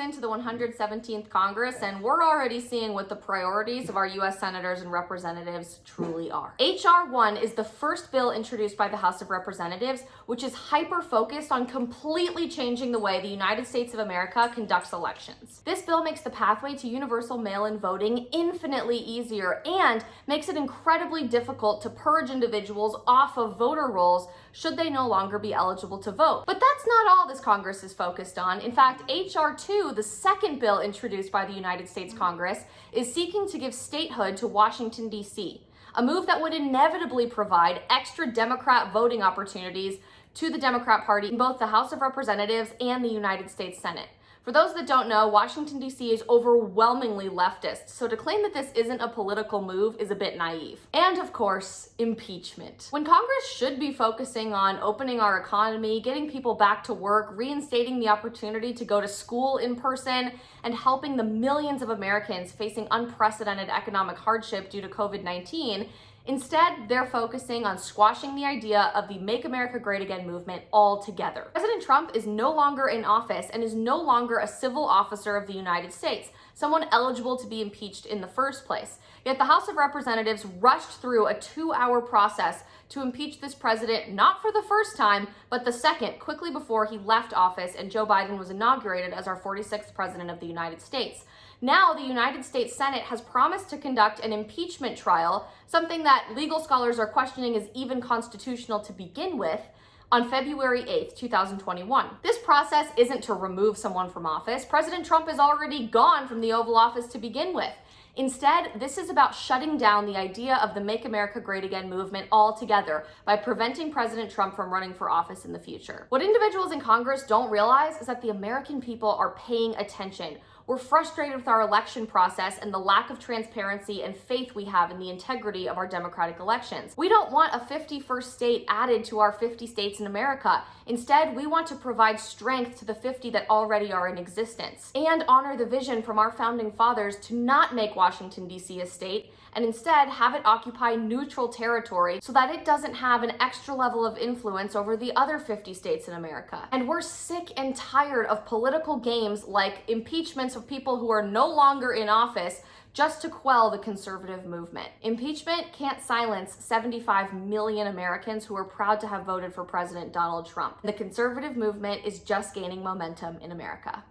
into the 117th Congress, and we're already seeing what the priorities of our U.S. senators and representatives truly are. H.R. 1 is the first bill introduced by the House of Representatives, which is hyper-focused on completely changing the way the United States of America conducts elections. This bill makes the pathway to universal mail-in voting infinitely easier and makes it incredibly difficult to purge individuals off of voter rolls should they no longer be eligible to vote. But that's not all this Congress is focused on. In fact, H.R. 2, the second bill introduced by the United States Congress, is seeking to give statehood to Washington, D.C., a move that would inevitably provide extra Democrat voting opportunities to the Democrat Party in both the House of Representatives and the United States Senate. For those that don't know, Washington, D.C. is overwhelmingly leftist, so to claim that this isn't a political move is a bit naive. And of course, impeachment. When Congress should be focusing on opening our economy, getting people back to work, reinstating the opportunity to go to school in person, and helping the millions of Americans facing unprecedented economic hardship due to COVID-19, instead, they're focusing on squashing the idea of the Make America Great Again movement altogether. President Trump is no longer in office and is no longer a civil officer of the United States, someone eligible to be impeached in the first place. Yet the House of Representatives rushed through a 2-hour process to impeach this president, not for the first time, but the second, quickly before he left office and Joe Biden was inaugurated as our 46th president of the United States. Now, the United States Senate has promised to conduct an impeachment trial, something that legal scholars are questioning is even constitutional to begin with, on February 8th, 2021. This process isn't to remove someone from office. President Trump is already gone from the Oval Office to begin with. Instead, this is about shutting down the idea of the Make America Great Again movement altogether by preventing President Trump from running for office in the future. What individuals in Congress don't realize is that the American people are paying attention. We're frustrated with our election process and the lack of transparency and faith we have in the integrity of our democratic elections. We don't want a 51st state added to our 50 states in America. Instead, we want to provide strength to the 50 that already are in existence and honor the vision from our founding fathers to not make Washington, D.C. a state, and instead have it occupy neutral territory so that it doesn't have an extra level of influence over the other 50 states in America. And we're sick and tired of political games like impeachments of people who are no longer in office just to quell the conservative movement. Impeachment can't silence 75 million Americans who are proud to have voted for President Donald Trump. The conservative movement is just gaining momentum in America.